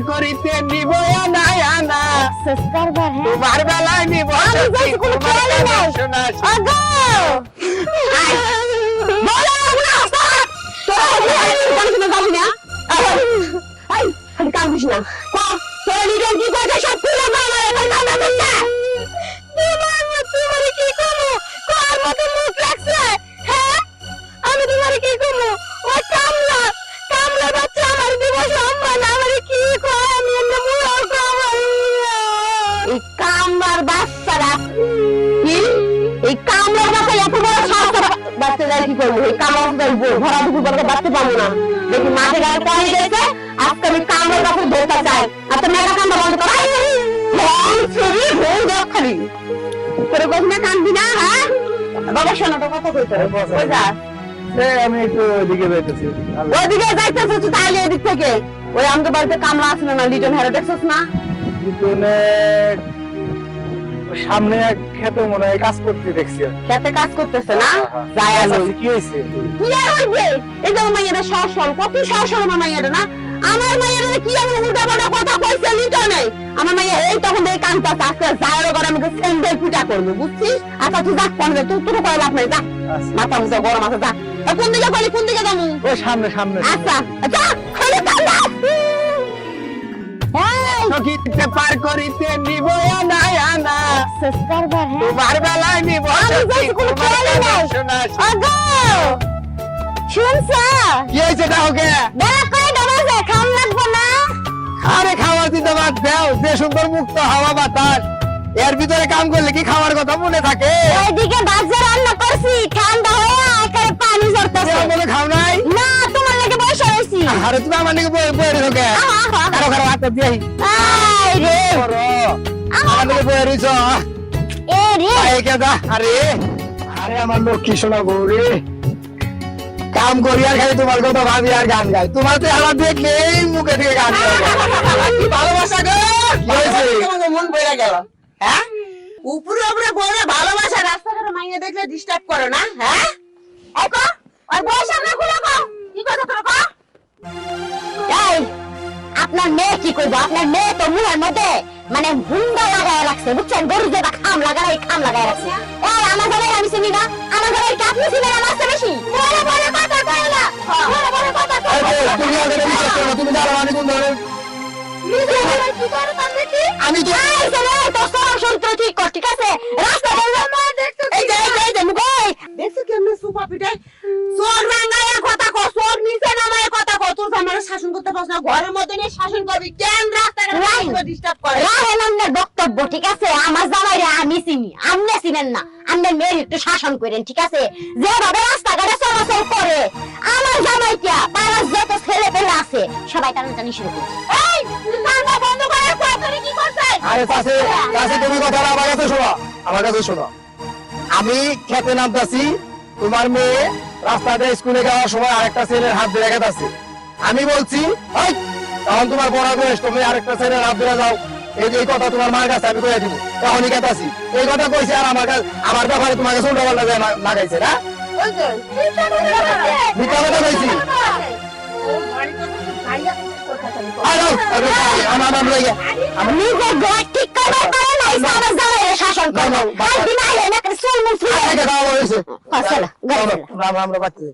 করিতে নিব না আনা সাবস্ক্রাইবার হ্যাঁ তোমার বেলায় নিব সত্যি তোমার কথা শোনা আগো বলো না তো আমি যাবি না এই আমি কাম দিছ না তোর লিডার কি করে সব পুরো মামা এখন মামা বলতা তোমার কি করব কার মতো মুখ লাগছে হ্যাঁ আমি তোমার কি করব ও কামলা বাচ্চা আমার দিবস আম্মা না আমার কি কয় আমি এমন মুখ এই কামলার বাচ্চারা কি এই কামলার বাচ্চা এত বড় সাহস বাচ্চারা কি করব এই কামলার ভরা দুপুর বলতে বাচ্চা পাবো না দেখি মাঠে গায়ে পানি গেছে আজকে আমি কামলার কাছে ধরতে চাই আর তো মেলা কামলা বন্ধ কর ছবি ভুল দাও খালি তোর কথা কান্দবি না হ্যাঁ বাবা শোনা তো কথা কইতে রে কই যা আমি একটু ওইদিকে যাইতেছি ওইদিকে যাইতেছিস তুই তাহলে এদিক থেকে ওই আমাদের বাড়িতে কামলা আছে না লিটন হেরা দেখছিস না পিছনে সামনে এক খেতে মনে হয় কাজ করতে দেখছি খেতে কাজ করতেছে না যায় আলো কি হয়েছে কি আর হইবে এই যে মাইয়াটা সরল কত সরল আমার মাইয়াটা না আমার মাইয়াটা কি আমি উল্টাপাল্টা কথা কইছে লিটনে আমার মাইয়া এই তখন এই কামটা আজকে যায় করে আমাকে সেন্ডেল পিটা করবে বুঝছিস আচ্ছা তুই যা কোন তুই তোর কয় লাভ নাই যা মাথা মুছে গরম আছে যা কোন দিকে বলি কোন দিকে যাবো ও সামনে সামনে আচ্ছা যা খালি কান্দা সকিতে পার করিতে নিব না আনা সাবস্ক্রাইবার হ্যাঁ তোমার বেলায় নিব সত্যি তোমার কথা শোনা আগো শুনছা কি হয়েছে না ওকে বেলা কই ডবাছে খাম লাগবো না আরে খাওয়া দিতে বাদ দাও যে সুন্দর মুক্ত হাওয়া বাতাস এর ভিতরে কাম করলে কি খাওয়ার কথা মনে থাকে ওইদিকে বাজার রান্না করছি ঠান্ডা হয়ে একেবারে পানি ঝরতেছে মনে খাও নাই না তোমার লাগে বসে রইছি আরে তুমি আমার নাকি বয়ে রোগে কারো কারো হাতে দিয়ে আই রে আমার নাকি বয়ে রইছ এ রে আয় কেদা আরে আরে আমার লক্ষ্মী শোনা গৌরী কাম করি আর খালি তোমার কথা ভাবি আর গান গাই তোমার তো আমার দেখলেই মুখে থেকে গান গাই কি ভালোবাসা গো তোমার মন বইরা গেল হ্যাঁ উপরে উপরে বলে ভালোবাসা রাস্তাঘাটে মাইয়া দেখলে ডিস্টার্ব করো না হ্যাঁ আইকো আর বয়স আমরা খুলে কও কি কথা তোর কও এই আপনার মেয়ে কি করবো আপনার মেয়ে তো মুখের মধ্যে মানে হুন্ডা লাগায় রাখছে বুঝছেন গরু যেটা খাম লাগায় রাখছে এই আমার ঘরে আমি চিনি না আমার ঘরে কি আপনি চিনেন আমার চেয়ে বেশি বড় বড় কথা কই না বড় বড় কথা কই তুমি আগে বিশ্বাস করো তুমি জানো আমি কোন ধরনের আমি তো তো সরাসরি ঠিক কর ঠিক আছে রাস্তা এই যে মুগই দেখছো কেমনে সুপা পিটে চোর রাঙ্গায় কথা কো চোর নিচে নামায় কথা কো তোর আমার শাসন করতে পারছ না ঘরের মধ্যে নিয়ে শাসন করবি কেন রাস্তাঘাটে ডিস্টার্ব করে রাহেন আমাদের বক্তব্য ঠিক আছে আমার জামাইরে আমি চিনি আপনি চিনেন না আপনি মেয়ের একটু শাসন করেন ঠিক আছে যেভাবে রাস্তাঘাটে চলাচল করে আমার জামাইটা পাড়ার যত ছেলে পেলে আছে সবাই টানাটানি শুরু করে এই কান্না বন্ধ করে কতরে কি করছিস আরে কাছে তুমি কথা আমার কাছে শোনো আমি খেতে নামতাছি তোমার মেয়ে রাস্তাতে স্কুলে যাওয়ার সময় আরেকটা ছেলের হাত ধরে গেছে আমি বলছি ওই তখন তোমার বড় বয়স তুমি আরেকটা ছেলের হাত ধরে যাও এই কথা তোমার মার কাছে আমি কইয়া দিব তখনই গেতাছি এই কথা কইছে আর আমার ব্যাপারে তোমাকে ছোট বেলা লাগাইছে না মিথ্যা কথা কইছি নিজে ঘর ঠিক করবার পারে না আমার জামাইরে শাসন করবো আর দিন আইলে না চুল মুছ আমরা